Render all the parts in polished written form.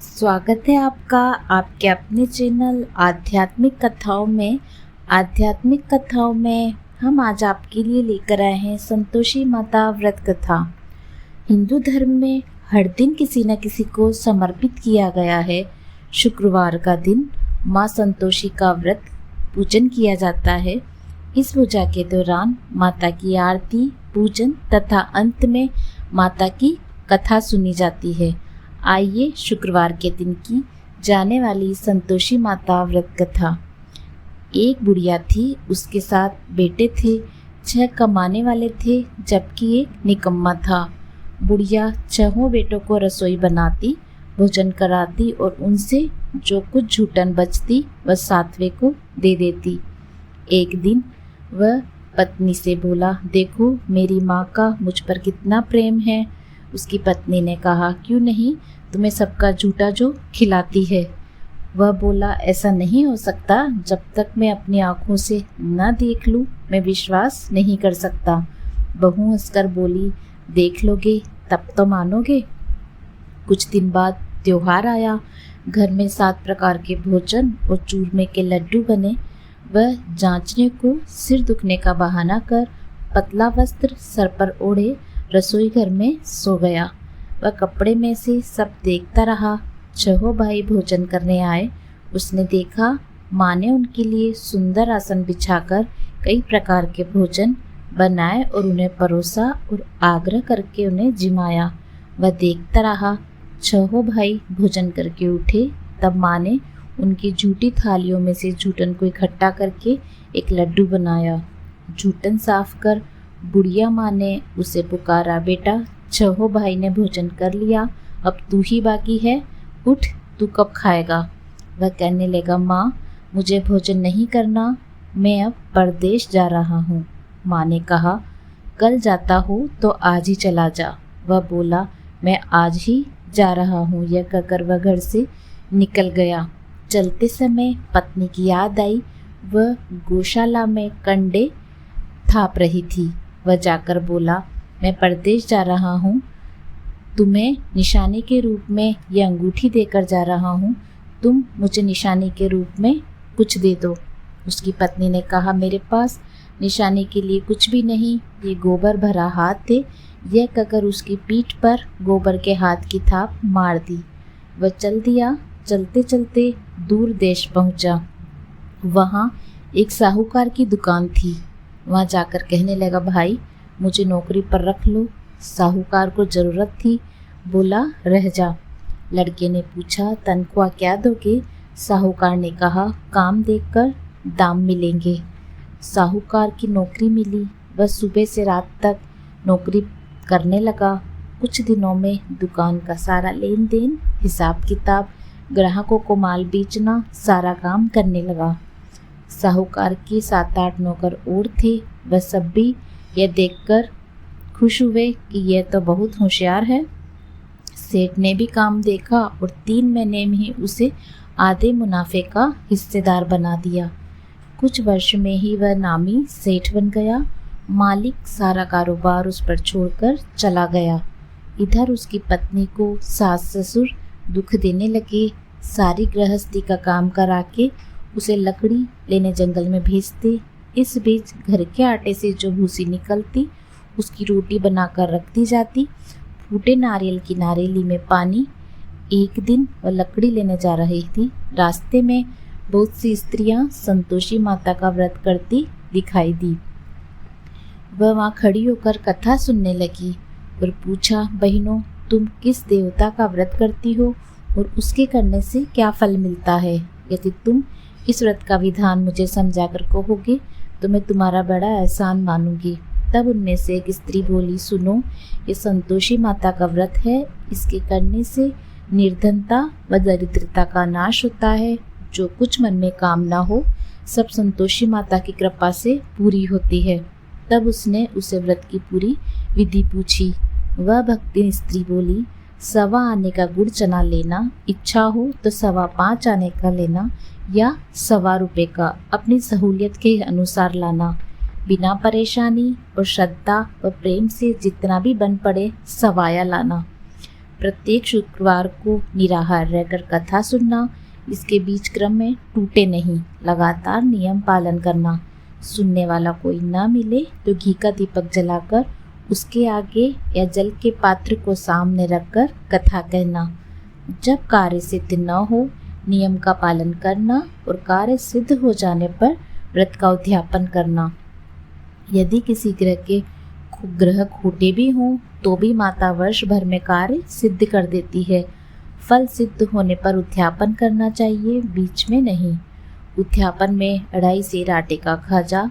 स्वागत है आपका आपके अपने चैनल आध्यात्मिक कथाओं में। आध्यात्मिक कथाओं में हम आज आपके लिए लेकर आए हैं संतोषी माता व्रत कथा। हिंदू धर्म में हर दिन किसी न किसी को समर्पित किया गया है। शुक्रवार का दिन माँ संतोषी का व्रत पूजन किया जाता है। इस पूजा के दौरान माता की आरती, पूजन तथा अंत में माता की कथा सुनी जाती है। आइए शुक्रवार के दिन की जाने वाली संतोषी माता व्रत कथा। एक बुढ़िया थी, उसके साथ बेटे थे। 6 कमाने वाले थे जबकि एक निकम्मा था। बुढ़िया 6 बेटों को रसोई बनाती, भोजन कराती और उनसे जो कुछ झूठन बचती वह 7वें को दे देती। एक दिन वह पत्नी से बोला, देखो मेरी माँ का मुझ पर कितना प्रेम है। उसकी पत्नी ने कहा, क्यों नहीं, तुम्हें सबका झूठा जो खिलाती है। वह बोला, ऐसा नहीं हो सकता, जब तक मैं अपनी आंखों से न देख लूं मैं विश्वास नहीं कर सकता। बहू हंसकर बोली, देख लोगे तब तो मानोगे। कुछ दिन बाद त्योहार आया। घर में 7 प्रकार के भोजन और चूरमे के लड्डू बने। वह जांचने को सिर दुखने का बहाना कर पतला वस्त्र सर पर ओढ़े रसोई घर में सो गया। वह कपड़े में से सब देखता रहा। 6 भाई भोजन करने आए। उसने देखा माँ ने उनके लिए सुंदर आसन बिछाकर कई प्रकार के भोजन बनाए और उन्हें परोसा और आग्रह करके उन्हें जिमाया। वह देखता रहा। 6 भाई भोजन करके उठे। तब माँ ने उनकी झूठी थालियों में से झूठन को इकट्ठा करके एक लड्डू बनाया। झूठन साफ कर बुढ़िया माँ ने उसे पुकारा, बेटा 6 भाई ने भोजन कर लिया, अब तू ही बाकी है, उठ, तू कब खाएगा। वह कहने लगा, माँ मुझे भोजन नहीं करना, मैं अब परदेश जा रहा हूँ। माँ ने कहा, कल जाता हो तो आज ही चला जा। वह बोला, मैं आज ही जा रहा हूँ। यह कहकर वह घर से निकल गया। चलते समय पत्नी की याद आई। वह गौशाला में कंडे थाप रही थी। वह जाकर बोला, मैं परदेश जा रहा हूँ, तुम्हें निशानी के रूप में यह अंगूठी देकर जा रहा हूँ, तुम मुझे निशानी के रूप में कुछ दे दो। उसकी पत्नी ने कहा, मेरे पास निशानी के लिए कुछ भी नहीं, ये गोबर भरा हाथ थे। यह कहकर उसकी पीठ पर गोबर के हाथ की थाप मार दी। वह चल दिया। चलते चलते दूर देश पहुँचा। वहाँ एक साहूकार की दुकान थी। वहाँ जाकर कहने लगा, भाई मुझे नौकरी पर रख लो। साहूकार को ज़रूरत थी, बोला रह जा। लड़के ने पूछा, तनख्वाह क्या दोगे। साहूकार ने कहा, काम देखकर दाम मिलेंगे। साहूकार की नौकरी मिली। वह सुबह से रात तक नौकरी करने लगा। कुछ दिनों में दुकान का सारा लेन देन, हिसाब किताब, ग्राहकों को माल बेचना, सारा काम करने लगा। साहूकार के 7-8 नौकर और थे। वह सब भी यह देखकर खुश हुए कि यह तो बहुत होशियार है। सेठ ने भी काम देखा और 3 महीने में ही उसे आधे मुनाफे का हिस्सेदार बना दिया। कुछ वर्ष में ही वह नामी सेठ बन गया। मालिक सारा कारोबार उस पर छोड़कर चला गया। इधर उसकी पत्नी को सास ससुर दुख देने लगे। सारी गृहस्थी का काम करा के उसे लकड़ी लेने जंगल में भेजते। इस बीच घर के आटे से जो भूसी निकलती उसकी रोटी बनाकर रख दी जाती। फूटे नारियल की नारेली में पानी। एक दिन वह लकड़ी लेने जा रही थी। रास्ते में बहुत सी स्त्रियां संतोषी माता का व्रत करती दिखाई दी। वह वहाँ खड़ी होकर कथा सुनने लगी और पूछा, बहनों तुम किस देवता का व्रत करती हो और उसके करने से क्या फल मिलता है। यदि तुम इस व्रत का विधान मुझे समझाकर कहोगे तो मैं तुम्हारा बड़ा एहसान मानूंगी। तब उनमें से एक स्त्री बोली, सुनो, ये संतोषी माता का व्रत है। इसके करने से निर्धनता व दरिद्रता का नाश होता है। जो कुछ मन में कामना हो सब संतोषी माता की कृपा से पूरी होती है। तब उसने उसे व्रत की पूरी विधि पूछी। वह भक्ति स्त्री बोली, 1.25 आने का गुड़ चना लेना, इच्छा हो तो 5.25 आने का लेना या 1.25 रुपये का अपनी सहूलियत के अनुसार लाना। बिना परेशानी और श्रद्धा व प्रेम से जितना भी बन पड़े सवाया लाना। प्रत्येक शुक्रवार को निराहार रहकर कथा सुनना, इसके बीच क्रम में टूटे नहीं, लगातार नियम पालन करना। सुनने वाला कोई ना मिले तो घी का दीपक जलाकर उसके आगे या जल के पात्र को सामने रखकर कथा कहना। जब कार्य सिद्ध न हो, नियम का पालन करना और कार्य सिद्ध हो जाने पर व्रत का उद्यापन करना। यदि किसी ग्रह खोटे भी हों तो भी माता वर्ष भर में कार्य सिद्ध कर देती है। फल सिद्ध होने पर उद्यापन करना चाहिए, बीच में नहीं। उद्यापन में 2.5 सेर आटे का खाजा,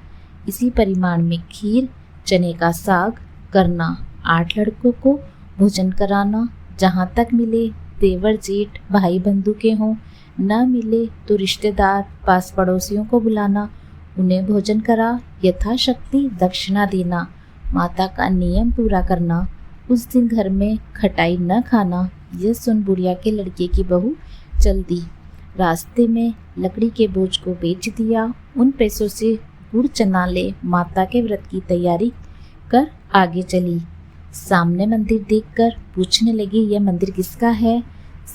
इसी परिमाण में खीर, चने का साग करना। 8 लड़कों को भोजन कराना। जहाँ तक मिले देवर जेठ भाई बंधु के हों, न मिले तो रिश्तेदार पास पड़ोसियों को बुलाना, उन्हें भोजन करा यथाशक्ति दक्षिणा देना। माता का नियम पूरा करना। उस दिन घर में खटाई न खाना। यह सुन बुढ़िया के लड़के की बहू चल दी। रास्ते में लकड़ी के बोझ को बेच दिया। उन पैसों से गुड़ चना ले माता के व्रत की तैयारी कर आगे चली। सामने मंदिर देखकर पूछने लगी, यह मंदिर किसका है?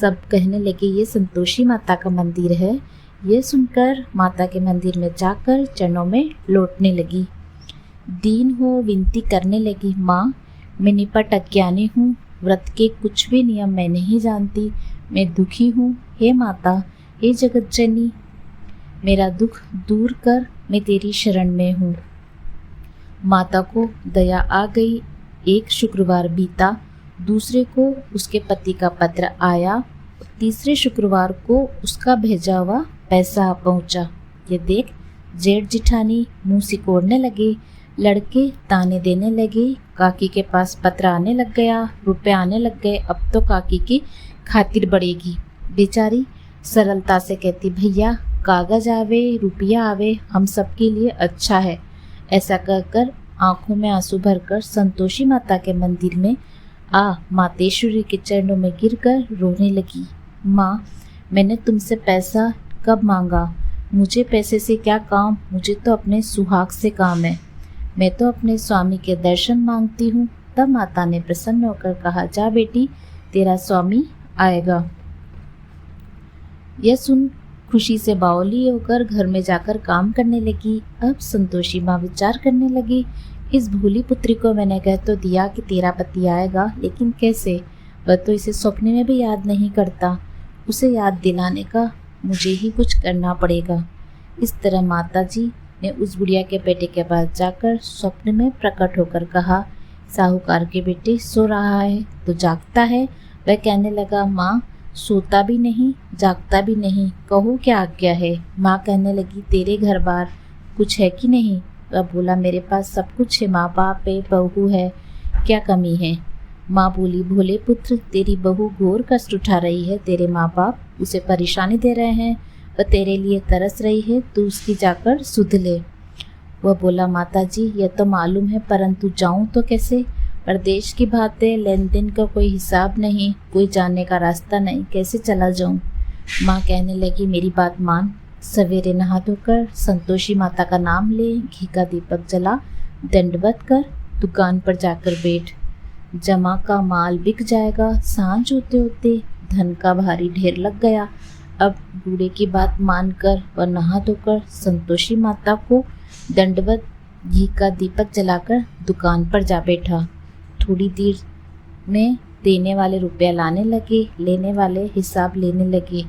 सब कहने लगे, ये संतोषी माता का मंदिर है। यह सुनकर माता के मंदिर में जाकर चरणों में लौटने लगी। दीन हो विनती करने लगी, माँ मैं निपट अज्ञानी हूँ, व्रत के कुछ भी नियम मैं नहीं जानती, मैं दुखी हूँ। हे माता, हे जगत जननी, मेरा दुख दूर कर, मैं तेरी शरण में हूँ। माता को दया आ गई। एक शुक्रवार बीता, दूसरे को उसके पति का पत्र आया, तीसरे शुक्रवार को उसका भेजा हुआ पैसा पहुँचा। ये देख जेठ जिठानी मुँह सिकोड़ने लगे, लड़के ताने देने लगे। काकी के पास पत्र आने लग गया, रुपए आने लग गए, अब तो काकी की खातिर बढ़ेगी। बेचारी सरलता से कहती, भैया कागज आवे रुपया आवे हम सबके लिए अच्छा है। ऐसा कहकर आंखों में आंसू भरकर संतोषी माता के मंदिर में मातेश्वरी के चरणों में गिरकर रोने लगी। माँ, मैंने तुमसे पैसा कब मांगा? मुझे पैसे से क्या काम, मुझे तो अपने सुहाग से काम है। मैं तो अपने स्वामी के दर्शन मांगती हूँ। तब माता ने प्रसन्न होकर कहा, जा बेटी, तेरा स्वामी आएगा। यह सुन खुशी से बावली होकर घर में जाकर काम करने लगी। अब संतोषी माँ विचार करने लगी, इस भोली पुत्री को मैंने कह तो दिया कि तेरा पति आएगा, लेकिन कैसे? वह तो इसे सपने में भी याद नहीं करता। उसे याद दिलाने का मुझे ही कुछ करना पड़ेगा। इस तरह माता जी ने उस बुढ़िया के बेटे के पास जाकर स्वप्न में प्रकट होकर कहा, साहूकार के बेटे सो रहा है तो जागता है। वह कहने लगा, माँ सोता भी नहीं जागता भी नहीं, कहो क्या आज्ञा है? माँ कहने लगी, तेरे घर बार कुछ है कि नहीं? वह बोला, मेरे पास सब कुछ है, माँ बाप है, बहू है, क्या कमी है? माँ बोली, भोले पुत्र, तेरी बहू घोर कष्ट उठा रही है, तेरे माँ बाप उसे परेशानी दे रहे हैं, वह तेरे लिए तरस रही है, तू उसकी जाकर सुध ले। वह बोला, माता जी यह तो मालूम है, परंतु जाऊं तो कैसे? परदेश की बात है, लेन देन का कोई हिसाब नहीं, कोई जाने का रास्ता नहीं, कैसे चला जाऊं? माँ कहने लगी, मेरी बात मान, सवेरे नहा धोकर संतोषी माता का नाम ले, घी का दीपक जला, दंडवत कर, दुकान पर जाकर बैठ। जमा का माल बिक जाएगा। सांझ होते होते धन का भारी ढेर लग गया। अब बूढ़े की बात मानकर वह नहा धोकर संतोषी माता को दंडवत घी का दीपक जलाकर दुकान पर जा बैठा। थोड़ी देर में देने वाले रुपया लाने लगे, लेने वाले हिसाब लेने लगे।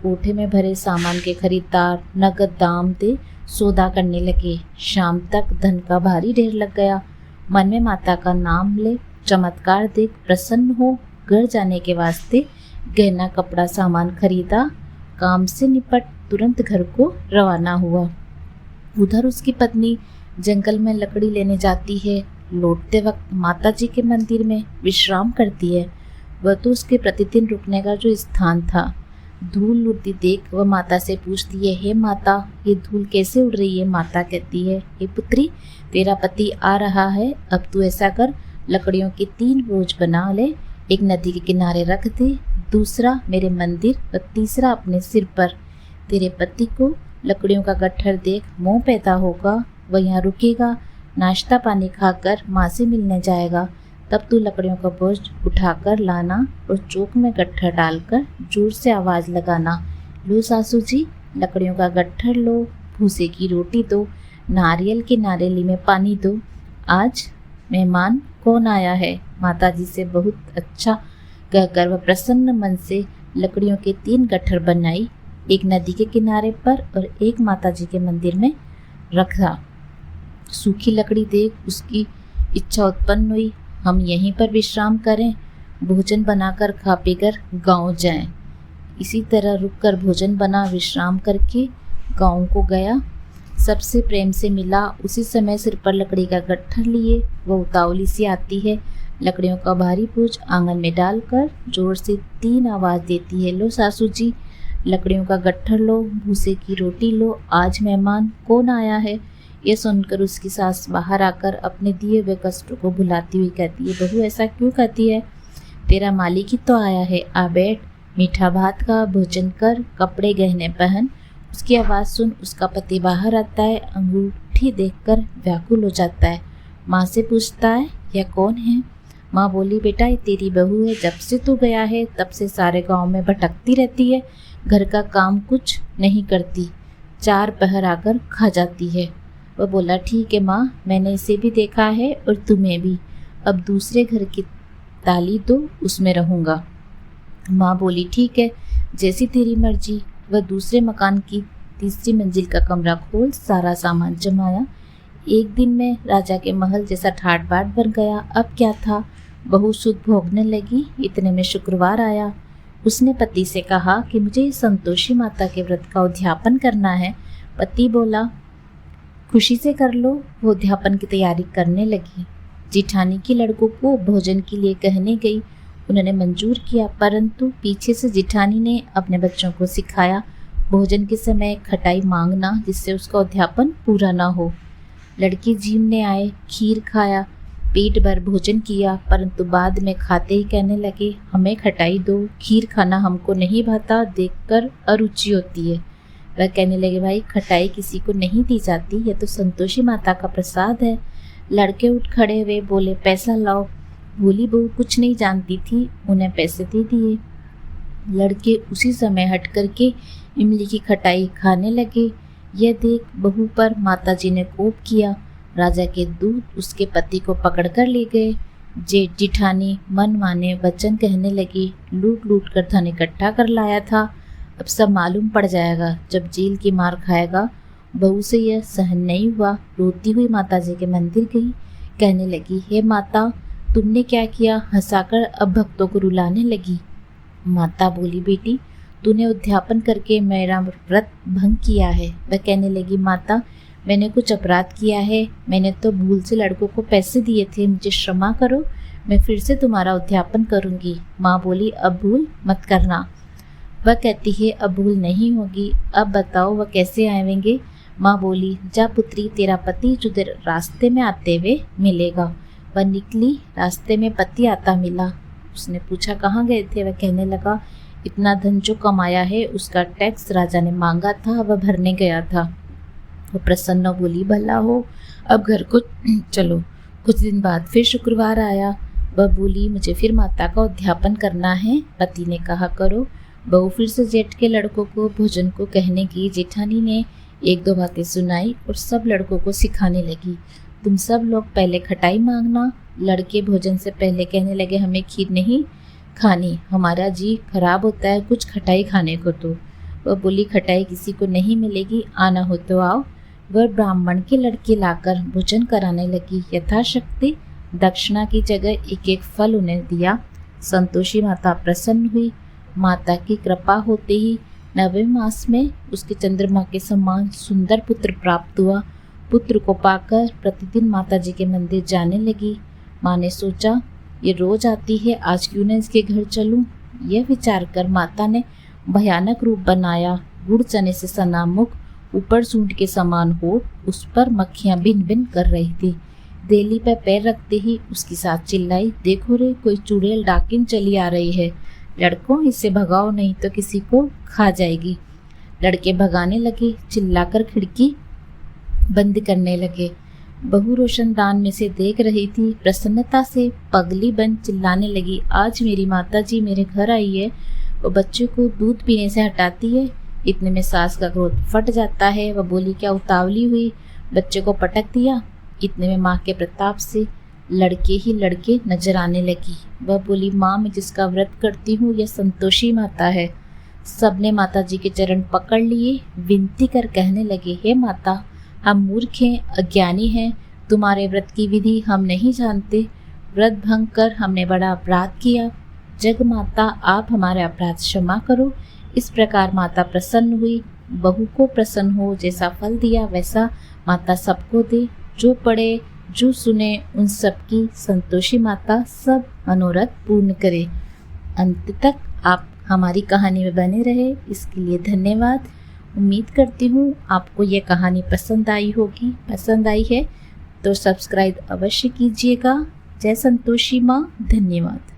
कोठे में भरे सामान के खरीदार नगद दाम दे सौदा करने लगे। शाम तक धन का भारी ढेर लग गया। मन में माता का नाम ले, चमत्कार देख प्रसन्न हो घर जाने के वास्ते गहना कपड़ा सामान खरीदा। काम से निपट तुरंत घर को रवाना हुआ। उधर उसकी पत्नी जंगल में लकड़ी लेने जाती है। लौटते वक्त माता जी के मंदिर में विश्राम करती है। वह तो उसके प्रतिदिन रुकने का जो स्थान था। धूल उड़ती देख वह माता से पूछती है, हे माता, ये धूल कैसे उड़ रही है? माता कहती है, हे पुत्री, तेरा पति आ रहा है, अब तू ऐसा कर, लकड़ियों के 3 बोझ बना ले, एक नदी के किनारे रख दे, दूसरा मेरे मंदिर और तीसरा अपने सिर पर। तेरे पति को लकड़ियों का गट्ठर देख मोह पैदा होगा, वह यहाँ रुकेगा, नाश्ता पानी खाकर माँ से मिलने जाएगा। तब तू लकड़ियों का बोझ उठाकर लाना और चौक में गट्ठर डालकर जोर से आवाज़ लगाना, लो सासू जी लकड़ियों का गट्ठर लो, भूसे की रोटी दो, नारियल की नारियली में पानी दो। आज मेहमान कौन आया है? माताजी से बहुत अच्छा कहकर वह प्रसन्न मन से लकड़ियों के 3 गट्ठर बनाई, एक नदी के किनारे पर और एक माताजी के मंदिर में रखा। सूखी लकड़ी देख उसकी इच्छा उत्पन्न हुई, हम यहीं पर विश्राम करें, भोजन बनाकर खा पीकर गांव जाएं। इसी तरह रुककर भोजन बना, विश्राम करके गांव को गया। सबसे प्रेम से मिला, उसी समय सिर पर लकड़ी का गट्ठर लिए वह उतावली सी आती है, लकड़ियों का भारी बोझ आंगन में डालकर जोर से 3 आवाज़ देती है, लो सासू जी लकड़ियों का गट्ठर लो, भूसे की रोटी लो, आज मेहमान कौन आया है? यह सुनकर उसकी सास बाहर आकर अपने दिए हुए कष्टों को भुलाती हुई कहती है, बहू ऐसा क्यों कहती है? तेरा मालिक ही तो आया है, आ बैठ, मीठा भात का भोजन कर, कपड़े गहने पहन। उसकी आवाज़ सुन उसका पति बाहर आता है, अंगूठी देखकर व्याकुल हो जाता है। माँ से पूछता है, यह कौन है? माँ बोली, बेटा ये तेरी बहू है, जब से तू गया है तब से सारे गांव में भटकती रहती है, घर का काम कुछ नहीं करती, 4 पहर आकर खा जाती है। वह बोला, ठीक है माँ, मैंने इसे भी देखा है और तुम्हें भी, अब दूसरे घर की ताली दो, उसमें रहूँगा। माँ बोली, ठीक है, जैसी तेरी मर्जी। वह दूसरे मकान की 3री मंजिल का कमरा खोल सारा सामान जमाया। एक दिन में राजा के महल जैसा ठाट बाट बन गया। अब क्या था, बहू सुख भोगने लगी। इतने में शुक्रवार आया। उसने पति से कहा कि मुझे संतोषी माता के व्रत का उद्यापन करना है। पति बोला, खुशी से कर लो। वो उद्यापन की तैयारी करने लगी। जिठानी की लड़कों को भोजन के लिए कहने गई। उन्होंने मंजूर किया, परंतु पीछे से जिठानी ने अपने बच्चों को सिखाया भोजन के समय खटाई मांगना, जिससे उसका उद्यापन पूरा ना हो। लड़के जीमने आए, खीर खाया, पेट भर भोजन किया, परंतु बाद में खाते ही कहने लगे, हमें खटाई दो, खीर खाना हमको नहीं भाता, देखकर अरुचि होती है। वह कहने लगे, भाई खटाई किसी को नहीं दी जाती, यह तो संतोषी माता का प्रसाद है। लड़के उठ खड़े हुए, बोले, पैसा लाओ। भोली बहू कुछ नहीं जानती थी, उन्हें पैसे दे दिए। लड़के उसी समय हट करके इमली की खटाई खाने लगे। यह देख बहू पर माताजी ने कोप किया। राजा के दूत उसके पति को पकड़कर ले गए। जिठानी मन माने वचन कहने लगी, लूट लूट कर धन इकट्ठा कर लाया था, अब सब मालूम पड़ जाएगा जब जेल की मार खाएगा। बहू से यह सहन नहीं हुआ, रोती हुई माताजी के मंदिर गई। कहने लगी, हे माता, तुमने क्या किया? हंसाकर अब भक्तों को रुलाने लगी। माता बोली, बेटी तूने उद्यापन करके मेरा व्रत भंग किया है। वह कहने लगी, माता मैंने कुछ अपराध किया है, मैंने तो भूल से लड़कों को पैसे दिए थे, मुझे क्षमा करो, मैं फिर से तुम्हारा उद्यापन करूंगी। माँ बोली, अब भूल मत करना। वह कहती है, अब भूल नहीं होगी। अब बताओ वह कैसे आएंगे? माँ बोली, जा पुत्री, तेरा पति तुझे रास्ते में आते हुए मिलेगा। वह निकली, रास्ते में पति आता मिला। उसने पूछा, कहाँ गए थे? वह कहने लगा, इतना धन जो कमाया है उसका टैक्स राजा ने मांगा था, वह भरने गया था। वो प्रसन्न बोली, भला हो, अब घर को चलो। कुछ दिन बाद फिर शुक्रवार आया। वह बोली, मुझे फिर माता का उद्यापन करना है। पति ने कहा, करो। बहू फिर से जेठ के लड़कों को भोजन को कहने की। जेठानी ने 1-2 बातें सुनाई और सब लड़कों को सिखाने लगी, तुम सब लोग पहले खटाई मांगना। लड़के भोजन से पहले कहने लगे, हमें खीर नहीं खानी, हमारा जी खराब होता है कुछ खटाई खाने को। तो वह बोली, खटाई किसी को नहीं मिलेगी, आना हो तो आओ। वह ब्राह्मण के लड़के लाकर भोजन कराने लगी। यथाशक्ति दक्षिणा की जगह 1-1 फल उन्हें दिया। संतोषी माता प्रसन्न हुई। माता की कृपा होते ही 9वें मास में उसके चंद्रमा के समान सुंदर पुत्र प्राप्त हुआ। पुत्र को पाकर प्रतिदिन माता जी के मंदिर जाने लगी। माँ ने सोचा, ये रोज आती है, आज क्यों न इसके घर चलूं? यह विचार कर माता ने भयानक रूप बनाया। गुड़ चने से सना मुख, ऊपर सूंड के समान होठ, उस पर मक्खियां भिन भिन कर रही थी। देली पर पैर रखते ही उसकी साथ चिल्लाई, देखो रे, कोई चुड़ैल डाकिन चली आ रही है, लड़कों इसे भगाओ नहीं तो किसी को खा जाएगी। लड़के भगाने लगे, चिल्लाकर खिड़की बंद करने लगे। बहू रोशनदान में से देख रही थी। प्रसन्नता से पगली बन चिल्लाने लगी, आज मेरी माताजी मेरे घर आई है। वो बच्चे को दूध पीने से हटाती है। इतने में सास का क्रोध फट जाता है। वह बोली, क्या उतावली हुई, बच्चे को पटक दिया। इतने में माँ के प्रताप से लड़के ही लड़के नजर आने लगी। वह बोली, माँ मैं जिसका व्रत करती हूँ यह संतोषी माता है। सबने माताजी के चरण पकड़ लिए, विनती कर कहने लगे, हे माता, हम मूर्ख हैं, अज्ञानी हैं, तुम्हारे व्रत की विधि हम नहीं जानते। व्रत भंग कर हमने बड़ा अपराध किया। जग माता आप हमारे अपराध क्षमा करो। इस प्रकार माता प्रसन्न हुई। बहू को प्रसन्न हो, जैसा फल दिया वैसा माता सबको दे। जो पढ़े जो सुने उन सबकी संतोषी माता सब मनोरथ पूर्ण करे। अंत तक आप हमारी कहानी में बने रहे, इसके लिए धन्यवाद। उम्मीद करती हूँ आपको ये कहानी पसंद आई होगी। पसंद आई है तो सब्सक्राइब अवश्य कीजिएगा। जय संतोषी माँ। धन्यवाद।